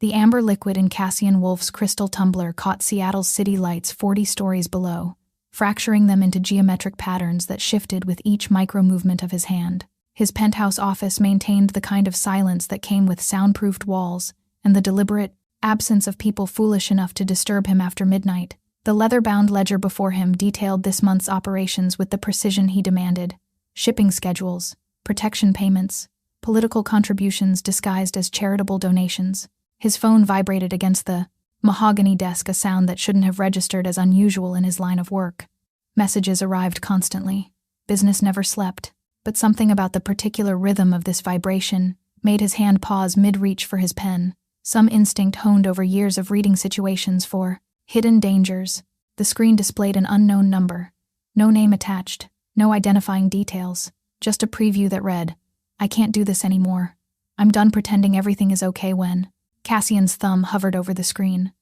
The amber liquid in Cassian Wolf's crystal tumbler caught Seattle's city lights 40 stories below, fracturing them into geometric patterns that shifted with each micro-movement of his hand. His penthouse office maintained the kind of silence that came with soundproofed walls and the deliberate absence of people foolish enough to disturb him after midnight. The leather-bound ledger before him detailed this month's operations with the precision he demanded: shipping schedules, protection payments, political contributions disguised as charitable donations. His phone vibrated against the mahogany desk, a sound that shouldn't have registered as unusual in his line of work. Messages arrived constantly. Business never slept, but something about the particular rhythm of this vibration made his hand pause mid-reach for his pen. Some instinct honed over years of reading situations for hidden dangers. The screen displayed an unknown number. No name attached, no identifying details, just a preview that read, "I can't do this anymore. I'm done pretending everything is okay when..." Cassian's thumb hovered over the screen.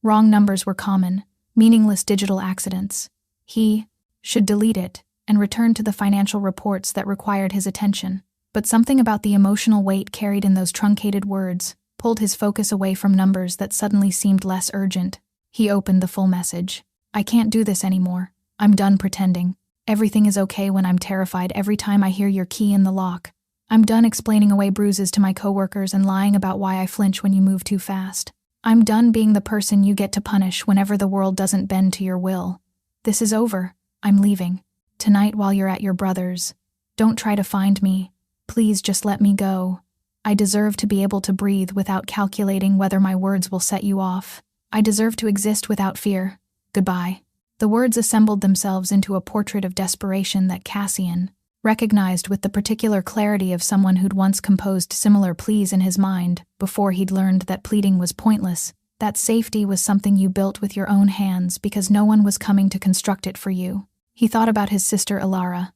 Wrong numbers were common, meaningless digital accidents. He should delete it and return to the financial reports that required his attention. But something about the emotional weight carried in those truncated words pulled his focus away from numbers that suddenly seemed less urgent. He opened the full message. "I can't do this anymore. I'm done pretending. Everything is okay when I'm terrified every time I hear your key in the lock. I'm done explaining away bruises to my coworkers and lying about why I flinch when you move too fast. I'm done being the person you get to punish whenever the world doesn't bend to your will. This is over. I'm leaving. Tonight while you're at your brother's. Don't try to find me. Please just let me go. I deserve to be able to breathe without calculating whether my words will set you off. I deserve to exist without fear. Goodbye." The words assembled themselves into a portrait of desperation that Cassian recognized with the particular clarity of someone who'd once composed similar pleas in his mind before he'd learned that pleading was pointless, that safety was something you built with your own hands because no one was coming to construct it for you. He thought about his sister Ilara,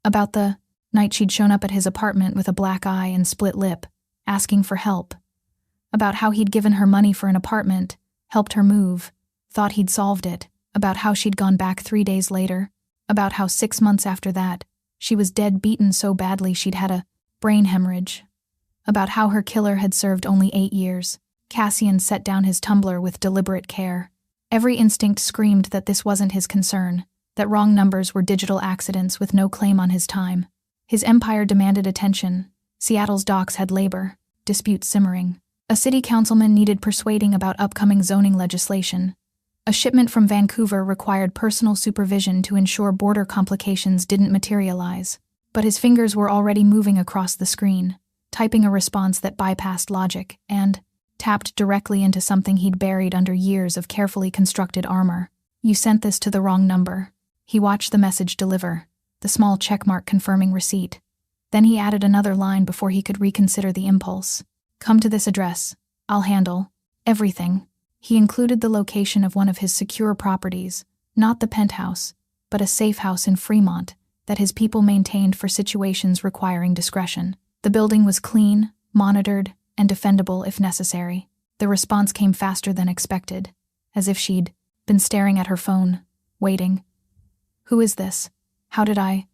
about the night she'd shown up at his apartment with a black eye and split lip, asking for help, about how he'd given her money for an apartment, helped her move, thought he'd solved it, about how she'd gone back 3 days later, about how 6 months after that, she was dead, beaten so badly she'd had a brain hemorrhage, about how her killer had served only 8 years. Cassian set down his tumbler with deliberate care. Every instinct screamed that this wasn't his concern, that wrong numbers were digital accidents with no claim on his time. His empire demanded attention. Seattle's docks had labor, disputes simmering. A city councilman needed persuading about upcoming zoning legislation. A shipment from Vancouver required personal supervision to ensure border complications didn't materialize. But his fingers were already moving across the screen, typing a response that bypassed logic and tapped directly into something he'd buried under years of carefully constructed armor. "You sent this to the wrong number." He watched the message deliver, the small checkmark confirming receipt. Then he added another line before he could reconsider the impulse. "Come to this address. I'll handle everything." He included the location of one of his secure properties, not the penthouse, but a safe house in Fremont that his people maintained for situations requiring discretion. The building was clean, monitored, and defendable if necessary. The response came faster than expected, as if she'd been staring at her phone, waiting. "Who is this? How did I?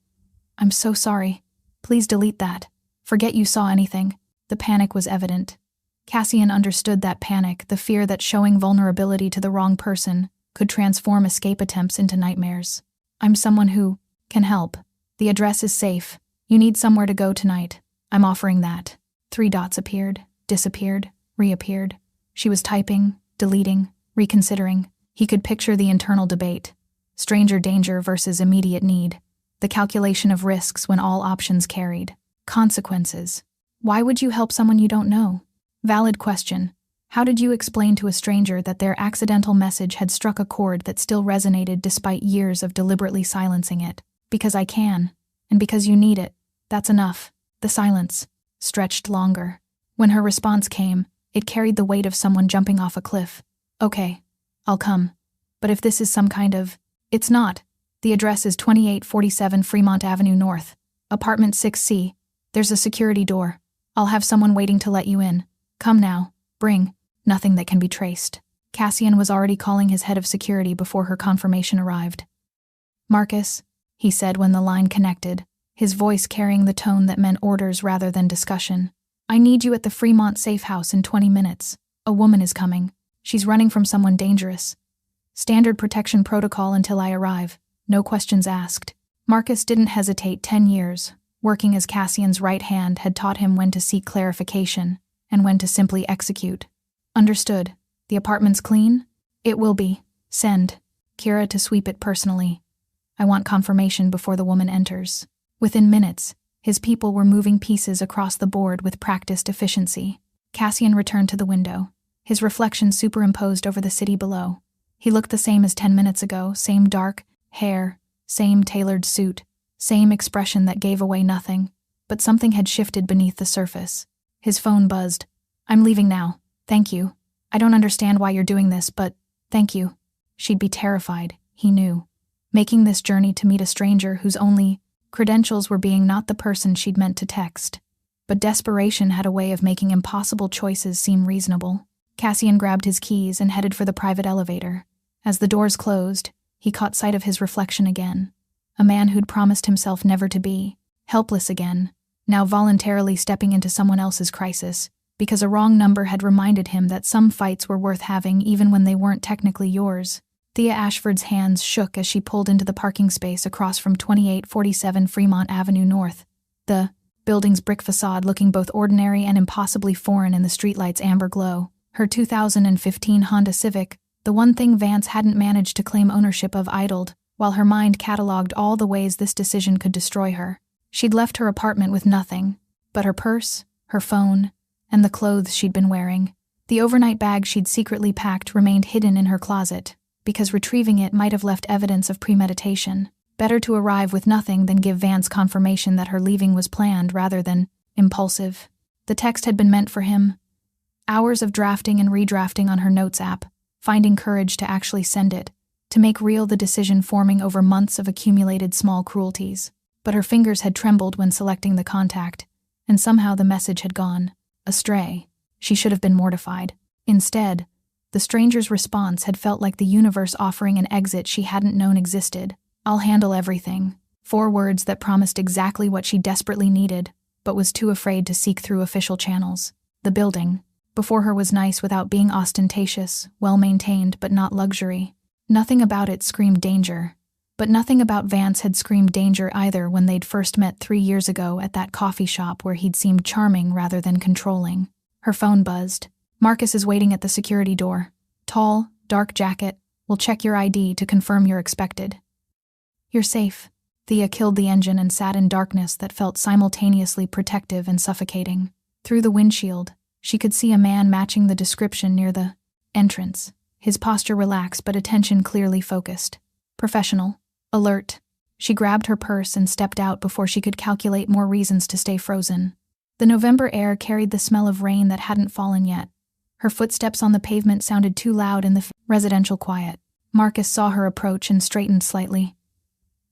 I'm so sorry. Please delete that. Forget you saw anything." The panic was evident. Cassian understood that panic, the fear that showing vulnerability to the wrong person could transform escape attempts into nightmares. "I'm someone who can help. The address is safe. You need somewhere to go tonight. I'm offering that." 3 dots appeared, disappeared, reappeared. She was typing, deleting, reconsidering. He could picture the internal debate. Stranger danger versus immediate need. The calculation of risks when all options carried consequences. Why would you help someone you don't know? Valid question. How did you explain to a stranger that their accidental message had struck a chord that still resonated despite years of deliberately silencing it? "Because I can. And because you need it. That's enough." The silence stretched longer. When her response came, it carried the weight of someone jumping off a cliff. "Okay, I'll come. But if this is some kind of..." "It's not. The address is 2847 Fremont Avenue North, apartment 6C. There's a security door. I'll have someone waiting to let you in. Come now. Bring nothing that can be traced." Cassian was already calling his head of security before her confirmation arrived. "Marcus," he said when the line connected, his voice carrying the tone that meant orders rather than discussion. "I need you at the Fremont safe house in 20 minutes. A woman is coming. She's running from someone dangerous. Standard protection protocol until I arrive. No questions asked. Marcus didn't hesitate. 10 years, working as Cassian's right hand, had taught him when to seek clarification and when to simply execute. Understood. The apartment's clean? It will be. Send Kira to sweep it personally. I want confirmation before the woman enters. Within minutes, his people were moving pieces across the board with practiced efficiency. Cassian returned to the window, his reflection superimposed over the city below. He looked the same as 10 minutes ago, same dark hair, same tailored suit, same expression that gave away nothing, but something had shifted beneath the surface. His phone buzzed. I'm leaving now. Thank you. I don't understand why you're doing this, but thank you. She'd be terrified, he knew, making this journey to meet a stranger whose only credentials were being not the person she'd meant to text. But desperation had a way of making impossible choices seem reasonable. Cassian grabbed his keys and headed for the private elevator. As the doors closed, he caught sight of his reflection again. A man who'd promised himself never to be, helpless again, now voluntarily stepping into someone else's crisis, because a wrong number had reminded him that some fights were worth having even when they weren't technically yours. Thea Ashford's hands shook as she pulled into the parking space across from 2847 Fremont Avenue North, the building's brick facade looking both ordinary and impossibly foreign in the streetlight's amber glow. Her 2015 Honda Civic, the one thing Vance hadn't managed to claim ownership of, idled, while her mind cataloged all the ways this decision could destroy her. She'd left her apartment with nothing but her purse, her phone, and the clothes she'd been wearing. The overnight bag she'd secretly packed remained hidden in her closet, because retrieving it might have left evidence of premeditation. Better to arrive with nothing than give Vance confirmation that her leaving was planned rather than impulsive. The text had been meant for him. Hours of drafting and redrafting on her notes app, finding courage to actually send it, to make real the decision forming over months of accumulated small cruelties. But her fingers had trembled when selecting the contact, and somehow the message had gone astray. She should have been mortified. Instead, the stranger's response had felt like the universe offering an exit she hadn't known existed. I'll handle everything. 4 words that promised exactly what she desperately needed, but was too afraid to seek through official channels. The building before her was nice without being ostentatious, well-maintained but not luxury. Nothing about it screamed danger. But nothing about Vance had screamed danger either when they'd first met 3 years ago at that coffee shop where he'd seemed charming rather than controlling. Her phone buzzed. Marcus is waiting at the security door. Tall, dark jacket. Will check your ID to confirm you're expected. You're safe. Thea killed the engine and sat in darkness that felt simultaneously protective and suffocating. Through the windshield, she could see a man matching the description near the entrance. His posture relaxed but attention clearly focused. Professional. Alert. She grabbed her purse and stepped out before she could calculate more reasons to stay frozen. The November air carried the smell of rain that hadn't fallen yet. Her footsteps on the pavement sounded too loud in the residential quiet. Marcus saw her approach and straightened slightly.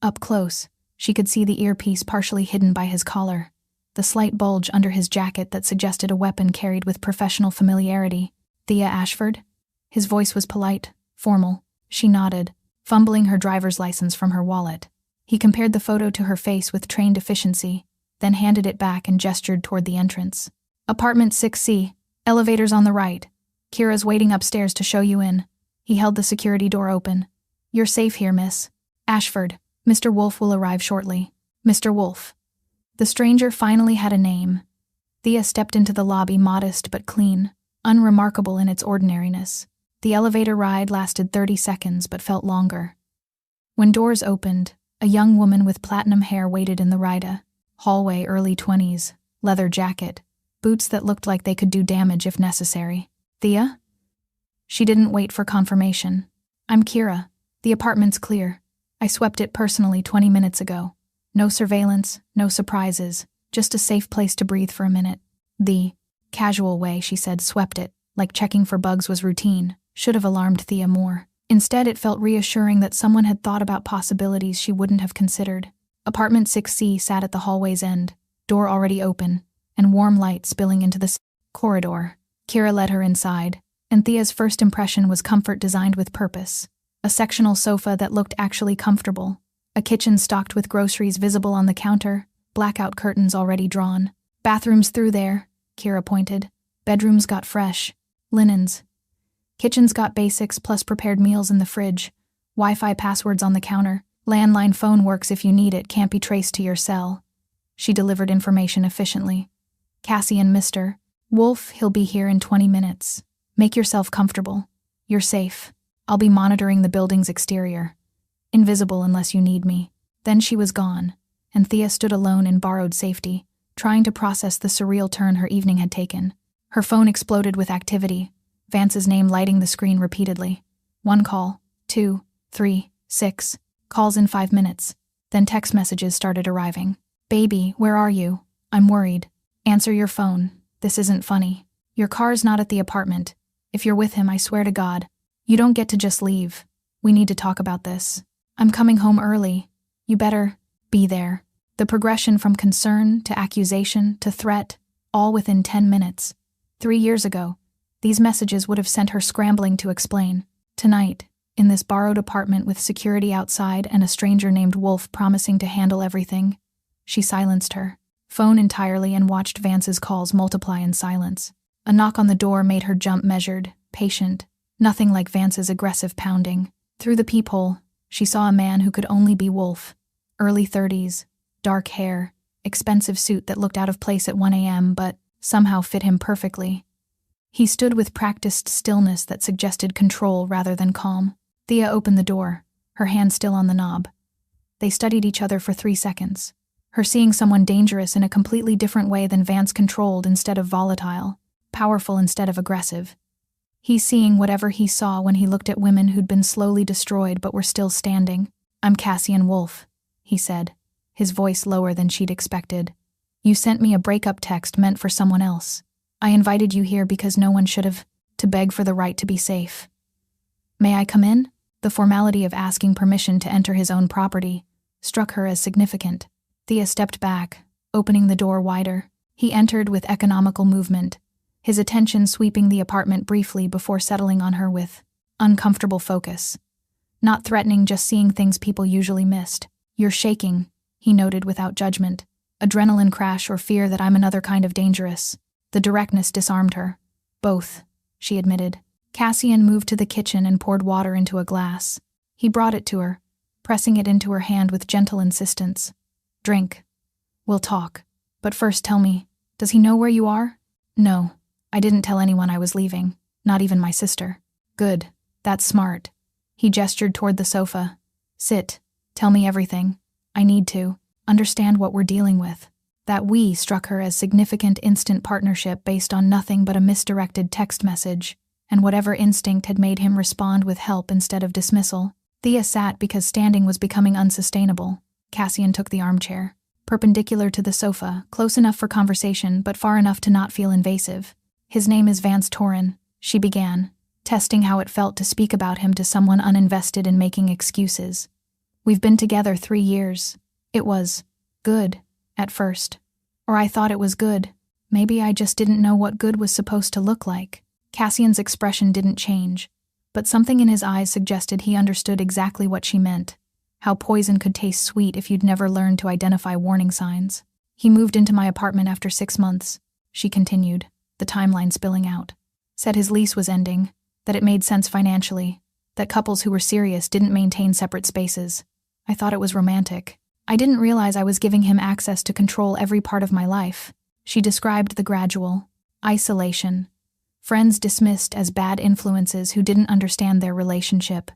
Up close, she could see the earpiece partially hidden by his collar, the slight bulge under his jacket that suggested a weapon carried with professional familiarity. Thea Ashford? His voice was polite, formal. She nodded, fumbling her driver's license from her wallet. He compared the photo to her face with trained efficiency, then handed it back and gestured toward the entrance. Apartment 6C, elevators on the right. Kira's waiting upstairs to show you in. He held the security door open. You're safe here, Miss Ashford. Mr. Wolf will arrive shortly. Mr. Wolf. The stranger finally had a name. Thea stepped into the lobby, modest but clean, unremarkable in its ordinariness. The elevator ride lasted 30 seconds but felt longer. When doors opened, a young woman with platinum hair waited in the ride. Hallway, early 20s, leather jacket, boots that looked like they could do damage if necessary. Thea? She didn't wait for confirmation. I'm Kira. The apartment's clear. I swept it personally 20 minutes ago. No surveillance, no surprises, just a safe place to breathe for a minute. The casual way she said swept it, like checking for bugs was routine, should have alarmed Thea more. Instead, it felt reassuring that someone had thought about possibilities she wouldn't have considered. Apartment 6C sat at the hallway's end, door already open, and warm light spilling into the corridor. Kira led her inside, and Thea's first impression was comfort designed with purpose. A sectional sofa that looked actually comfortable, a kitchen stocked with groceries visible on the counter, blackout curtains already drawn. Bathrooms through there, Kira pointed. Bedrooms got fresh. Linens. Kitchen's got basics plus prepared meals in the fridge. Wi-Fi passwords on the counter. Landline phone works if you need it, can't be traced to your cell. She delivered information efficiently. Cassian, Mr. Wolf, he'll be here in 20 minutes. Make yourself comfortable. You're safe. I'll be monitoring the building's exterior. Invisible unless you need me. Then she was gone, and Thea stood alone in borrowed safety, trying to process the surreal turn her evening had taken. Her phone exploded with activity, Vance's name lighting the screen repeatedly. 1 call, 2, 3, 6, calls in 5 minutes. Then text messages started arriving. Baby, where are you? I'm worried. Answer your phone. This isn't funny. Your car's not at the apartment. If you're with him, I swear to God, you don't get to just leave. We need to talk about this. I'm coming home early. You better be there. The progression from concern to accusation to threat, all within 10 minutes. 3 years ago, these messages would have sent her scrambling to explain. Tonight, in this borrowed apartment with security outside and a stranger named Wolf promising to handle everything, she silenced her phone entirely and watched Vance's calls multiply in silence. A knock on the door made her jump, measured, patient, nothing like Vance's aggressive pounding. Through the peephole, she saw a man who could only be Wolf. Early 30s, dark hair, expensive suit that looked out of place at 1 a.m. but somehow fit him perfectly. He stood with practiced stillness that suggested control rather than calm. Thea opened the door, her hand still on the knob. They studied each other for 3 seconds, her seeing someone dangerous in a completely different way than Vance, controlled instead of volatile, powerful instead of aggressive. He seeing whatever he saw when he looked at women who'd been slowly destroyed but were still standing. I'm Cassian Wolf, he said, his voice lower than she'd expected. You sent me a breakup text meant for someone else. I invited you here because no one should have, to beg for the right to be safe. May I come in? The formality of asking permission to enter his own property struck her as significant. Thea stepped back, opening the door wider. He entered with economical movement, his attention sweeping the apartment briefly before settling on her with uncomfortable focus. Not threatening, just seeing things people usually missed. You're shaking, he noted without judgment. Adrenaline crash or fear that I'm another kind of dangerous. The directness disarmed her. Both, she admitted. Cassian moved to the kitchen and poured water into a glass. He brought it to her, pressing it into her hand with gentle insistence. Drink. We'll talk. But first tell me, does he know where you are? No, I didn't tell anyone I was leaving, not even my sister. Good, that's smart. He gestured toward the sofa. Sit, tell me everything. I need to understand what we're dealing with. That "we" struck her as significant instant partnership based on nothing but a misdirected text message, and whatever instinct had made him respond with help instead of dismissal. Thea sat because standing was becoming unsustainable. Cassian took the armchair, perpendicular to the sofa, close enough for conversation but far enough to not feel invasive. His name is Vance Torin, she began, testing how it felt to speak about him to someone uninvested in making excuses. We've been together 3 years. It was good, at first. Or I thought it was good. Maybe I just didn't know what good was supposed to look like. Cassian's expression didn't change, but something in his eyes suggested he understood exactly what she meant. How poison could taste sweet if you'd never learned to identify warning signs. He moved into my apartment after 6 months, she continued, the timeline spilling out. Said his lease was ending, that it made sense financially, that couples who were serious didn't maintain separate spaces. I thought it was romantic. I didn't realize I was giving him access to control every part of my life. She described the gradual isolation. Friends dismissed as bad influences who didn't understand their relationship.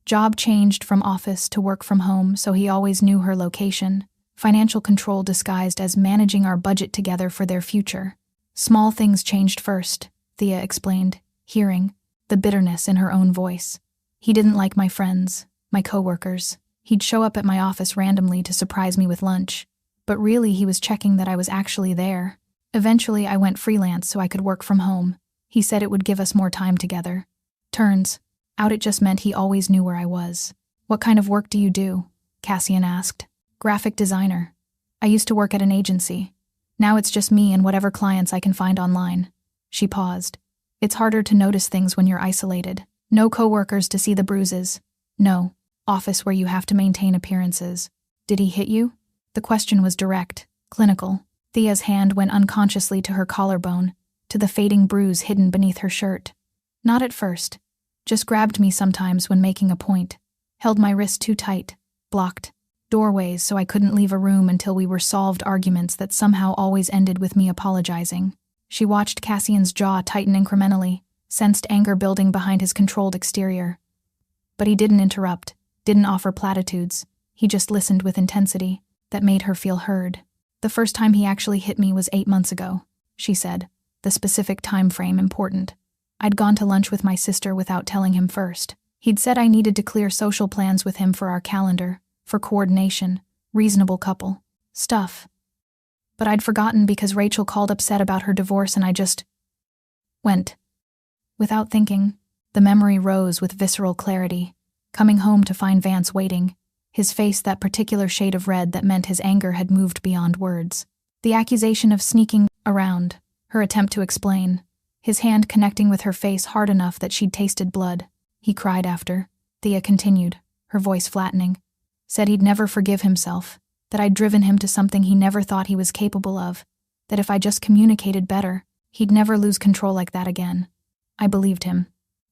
Job changed from office to work from home, so he always knew her location. Financial control disguised as managing our budget together for their future. Small things changed first, Thea explained, hearing the bitterness in her own voice. He didn't like my friends, my coworkers. He'd show up at my office randomly to surprise me with lunch. But really, he was checking that I was actually there. Eventually, I went freelance so I could work from home. He said it would give us more time together. Turns out it just meant he always knew where I was. What kind of work do you do? Cassian asked. Graphic designer. I used to work at an agency. Now it's just me and whatever clients I can find online. She paused. It's harder to notice things when you're isolated. No coworkers to see the bruises. No office where you have to maintain appearances. Did he hit you? The question was direct, clinical. Thea's hand went unconsciously to her collarbone, to the fading bruise hidden beneath her shirt. Not at first. Just grabbed me sometimes when making a point. Held my wrist too tight. Blocked doorways so I couldn't leave a room until we were solved arguments that somehow always ended with me apologizing. She watched Cassian's jaw tighten incrementally, sensed anger building behind his controlled exterior. But he didn't interrupt, didn't offer platitudes. He just listened with intensity that made her feel heard. The first time he actually hit me was 8 months ago, she said, the specific time frame important. I'd gone to lunch with my sister without telling him first. He'd said I needed to clear social plans with him for our calendar, for coordination, reasonable couple stuff. But I'd forgotten because Rachel called upset about her divorce and I just went. Without thinking, the memory rose with visceral clarity, coming home to find Vance waiting, his face that particular shade of red that meant his anger had moved beyond words. The accusation of sneaking around, her attempt to explain, his hand connecting with her face hard enough that she'd tasted blood. He cried after. Thea continued, her voice flattening. Said he'd never forgive himself, that I'd driven him to something he never thought he was capable of, that if I just communicated better, he'd never lose control like that again. I believed him.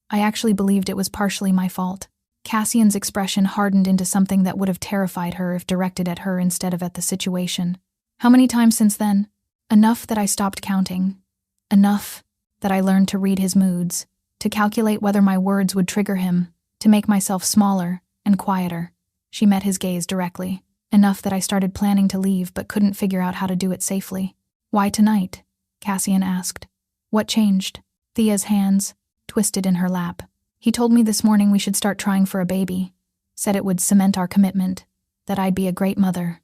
I actually believed it was partially my fault. Cassian's expression hardened into something that would have terrified her if directed at her instead of at the situation. How many times since then? Enough that I stopped counting. Enough that I learned to read his moods, to calculate whether my words would trigger him, to make myself smaller and quieter. She met his gaze directly. Enough that I started planning to leave but couldn't figure out how to do it safely. Why tonight? Cassian asked. What changed? Thea's hands twisted in her lap. He told me this morning we should start trying for a baby. Said it would cement our commitment, that I'd be a great mother.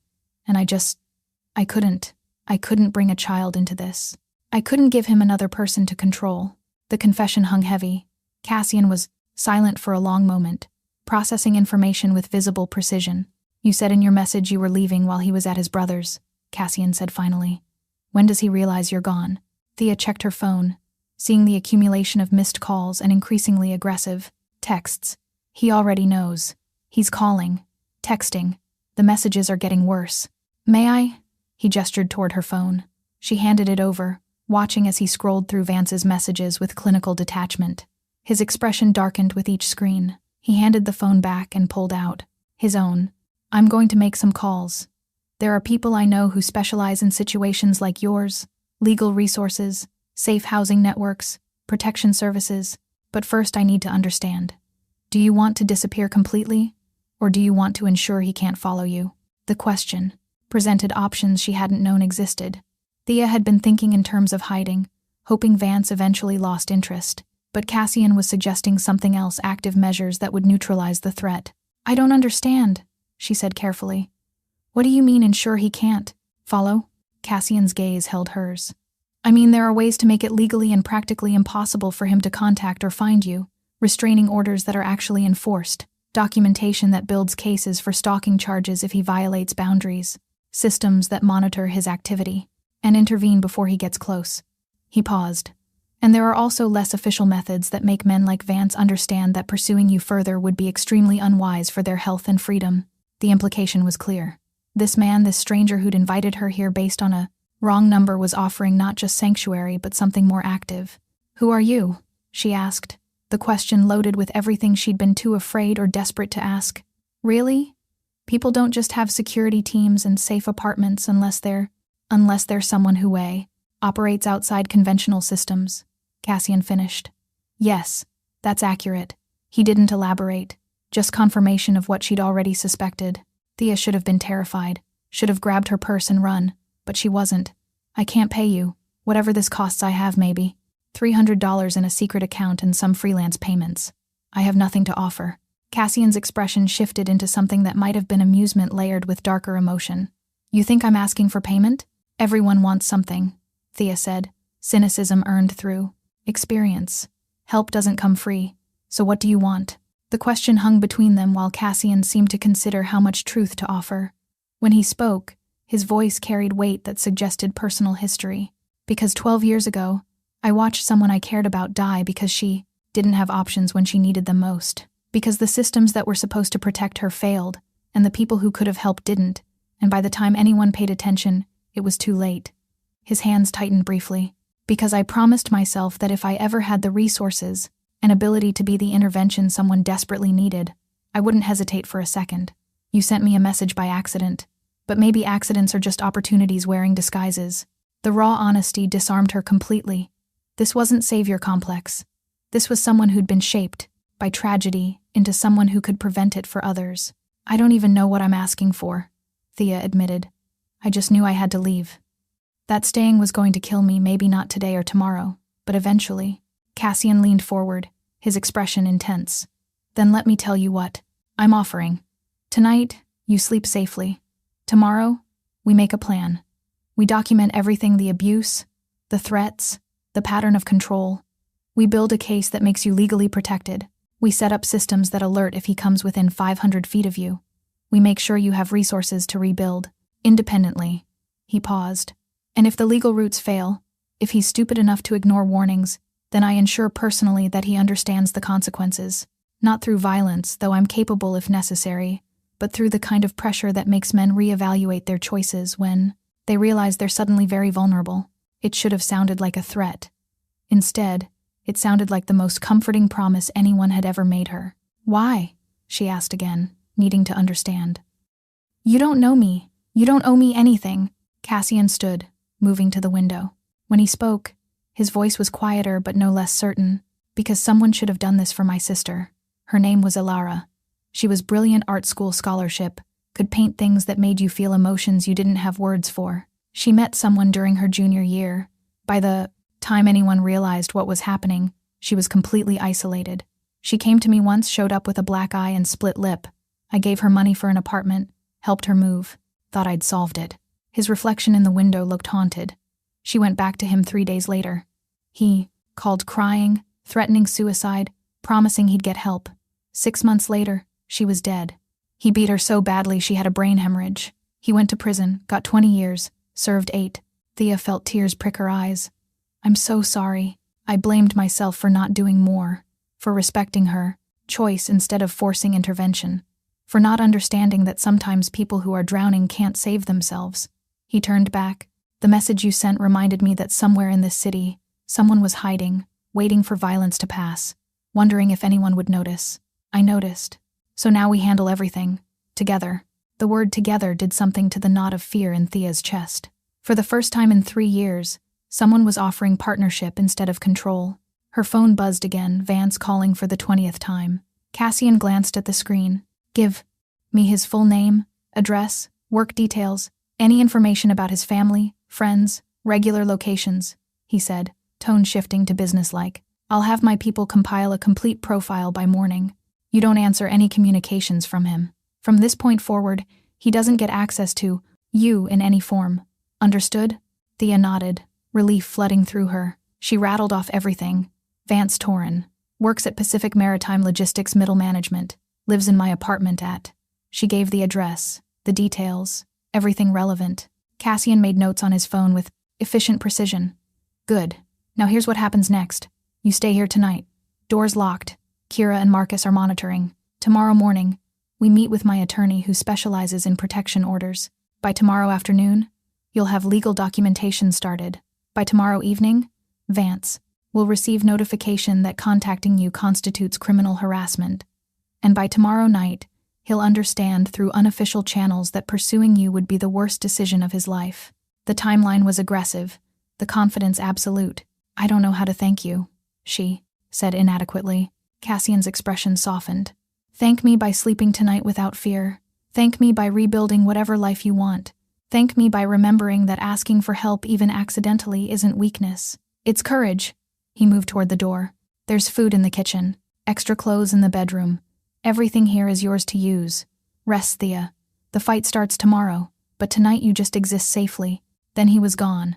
And I couldn't bring a child into this. I couldn't give him another person to control. The confession hung heavy. Cassian was silent for a long moment, processing information with visible precision. You said in your message you were leaving while he was at his brother's, Cassian said finally. When does he realize you're gone? Thea checked her phone, seeing the accumulation of missed calls and increasingly aggressive texts. He already knows. He's calling, texting. The messages are getting worse. May I? He gestured toward her phone. She handed it over, watching as he scrolled through Vance's messages with clinical detachment. His expression darkened with each screen. He handed the phone back and pulled out his own. I'm going to make some calls. There are people I know who specialize in situations like yours, legal resources, safe housing networks, protection services, but first I need to understand. Do you want to disappear completely, or do you want to ensure he can't follow you? The question presented options she hadn't known existed. Thea had been thinking in terms of hiding, hoping Vance eventually lost interest, but Cassian was suggesting something else, active measures that would neutralize the threat. I don't understand, she said carefully. What do you mean ensure he can't follow? Cassian's gaze held hers. I mean there are ways to make it legally and practically impossible for him to contact or find you, restraining orders that are actually enforced, documentation that builds cases for stalking charges if he violates boundaries, systems that monitor his activity, and intervene before he gets close. He paused. And there are also less official methods that make men like Vance understand that pursuing you further would be extremely unwise for their health and freedom. The implication was clear. This man, this stranger who'd invited her here based on a wrong number, was offering not just sanctuary but something more active. Who are you? She asked, the question loaded with everything she'd been too afraid or desperate to ask. Really? People don't just have security teams and safe apartments unless they're someone who operates outside conventional systems, Cassian finished. Yes, that's accurate. He didn't elaborate, just confirmation of what she'd already suspected. Thea should have been terrified, should have grabbed her purse and run, but she wasn't. I can't pay you. Whatever this costs I have maybe. $300 in a secret account and some freelance payments. I have nothing to offer. Cassian's expression shifted into something that might have been amusement layered with darker emotion. You think I'm asking for payment? Everyone wants something, Thea said, cynicism earned through experience. Help doesn't come free, so what do you want? The question hung between them while Cassian seemed to consider how much truth to offer. When he spoke, his voice carried weight that suggested personal history. Because 12 years ago, I watched someone I cared about die because she didn't have options when she needed them most. Because the systems that were supposed to protect her failed, and the people who could have helped didn't, and by the time anyone paid attention, it was too late. His hands tightened briefly. Because I promised myself that if I ever had the resources, an ability to be the intervention someone desperately needed. I wouldn't hesitate for a second. You sent me a message by accident. But maybe accidents are just opportunities wearing disguises. The raw honesty disarmed her completely. This wasn't savior complex. This was someone who'd been shaped by tragedy into someone who could prevent it for others. I don't even know what I'm asking for, Thea admitted. I just knew I had to leave. That staying was going to kill me, maybe not today or tomorrow, but eventually. Cassian leaned forward, his expression intense. Then let me tell you what I'm offering. Tonight, you sleep safely. Tomorrow, we make a plan. We document everything, the abuse, the threats, the pattern of control. We build a case that makes you legally protected. We set up systems that alert if he comes within 500 feet of you. We make sure you have resources to rebuild, independently. He paused. And if the legal routes fail, if he's stupid enough to ignore warnings, then I ensure personally that he understands the consequences. Not through violence, though I'm capable if necessary, but through the kind of pressure that makes men reevaluate their choices when they realize they're suddenly very vulnerable. It should have sounded like a threat. Instead, it sounded like the most comforting promise anyone had ever made her. Why? She asked again, needing to understand. You don't know me. You don't owe me anything. Cassian stood, moving to the window. When he spoke, his voice was quieter but no less certain, because someone should have done this for my sister. Her name was Ilara. She was brilliant art school scholarship, could paint things that made you feel emotions you didn't have words for. She met someone during her junior year. By the time anyone realized what was happening, she was completely isolated. She came to me once, showed up with a black eye and split lip. I gave her money for an apartment, helped her move, thought I'd solved it. His reflection in the window looked haunted. She went back to him 3 days later. He called crying, threatening suicide, promising he'd get help. 6 months later, she was dead. He beat her so badly she had a brain hemorrhage. He went to prison, got 20 years, served 8. Thea felt tears prick her eyes. I'm so sorry. I blamed myself for not doing more, for respecting her choice instead of forcing intervention, for not understanding that sometimes people who are drowning can't save themselves. He turned back. The message you sent reminded me that somewhere in this city, someone was hiding, waiting for violence to pass, wondering if anyone would notice. I noticed. So now we handle everything. Together. The word together did something to the knot of fear in Thea's chest. For the first time in 3 years, someone was offering partnership instead of control. Her phone buzzed again, Vance calling for the 20th time. Cassian glanced at the screen. Give me his full name, address, work details, any information about his family, friends, regular locations, he said, tone shifting to businesslike. I'll have my people compile a complete profile by morning. You don't answer any communications from him. From this point forward, he doesn't get access to you in any form. Understood? Thea nodded, relief flooding through her. She rattled off everything. Vance Torren. Works at Pacific Maritime Logistics Middle Management. Lives in my apartment at. She gave the address, the details, everything relevant. Cassian made notes on his phone with efficient precision. Good. Now here's what happens next. You stay here tonight. Doors locked. Kira and Marcus are monitoring. Tomorrow morning, we meet with my attorney who specializes in protection orders. By tomorrow afternoon, you'll have legal documentation started. By tomorrow evening, Vance will receive notification that contacting you constitutes criminal harassment. And by tomorrow night, he'll understand through unofficial channels that pursuing you would be the worst decision of his life. The timeline was aggressive, the confidence absolute. I don't know how to thank you, she said inadequately. Cassian's expression softened. Thank me by sleeping tonight without fear. Thank me by rebuilding whatever life you want. Thank me by remembering that asking for help even accidentally isn't weakness. It's courage. He moved toward the door. There's food in the kitchen. Extra clothes in the bedroom. Everything here is yours to use. Rest, Thea. The fight starts tomorrow, but tonight you just exist safely. Then he was gone,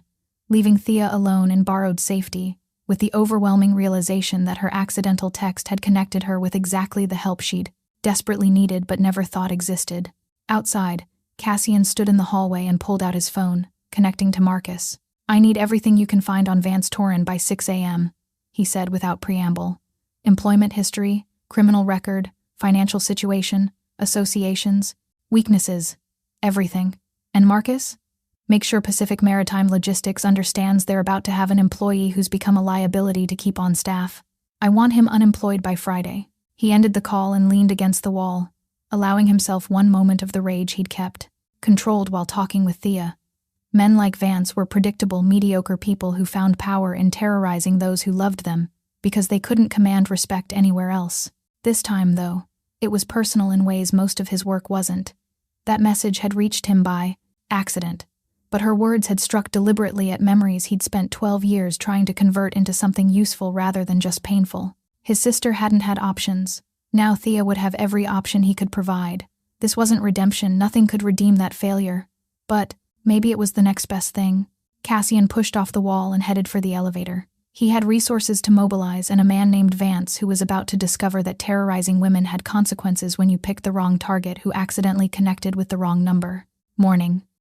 leaving Thea alone in borrowed safety, with the overwhelming realization that her accidental text had connected her with exactly the help she'd desperately needed but never thought existed. Outside, Cassian stood in the hallway and pulled out his phone, connecting to Marcus. I need everything you can find on Vance Torren by 6 a.m., he said without preamble. Employment history, criminal record, financial situation, associations, weaknesses, everything. And Marcus? Make sure Pacific Maritime Logistics understands they're about to have an employee who's become a liability to keep on staff. I want him unemployed by Friday. He ended the call and leaned against the wall, allowing himself one moment of the rage he'd kept, controlled while talking with Thea. Men like Vance were predictable, mediocre people who found power in terrorizing those who loved them because they couldn't command respect anywhere else. This time, though, it was personal in ways most of his work wasn't. That message had reached him by accident, but her words had struck deliberately at memories he'd spent 12 years trying to convert into something useful rather than just painful. His sister hadn't had options. Now Thea would have every option he could provide. This wasn't redemption, nothing could redeem that failure. But maybe it was the next best thing. Cassian pushed off the wall and headed for the elevator. He had resources to mobilize and a man named Vance who was about to discover that terrorizing women had consequences when you picked the wrong target who accidentally connected with the wrong number. Morning.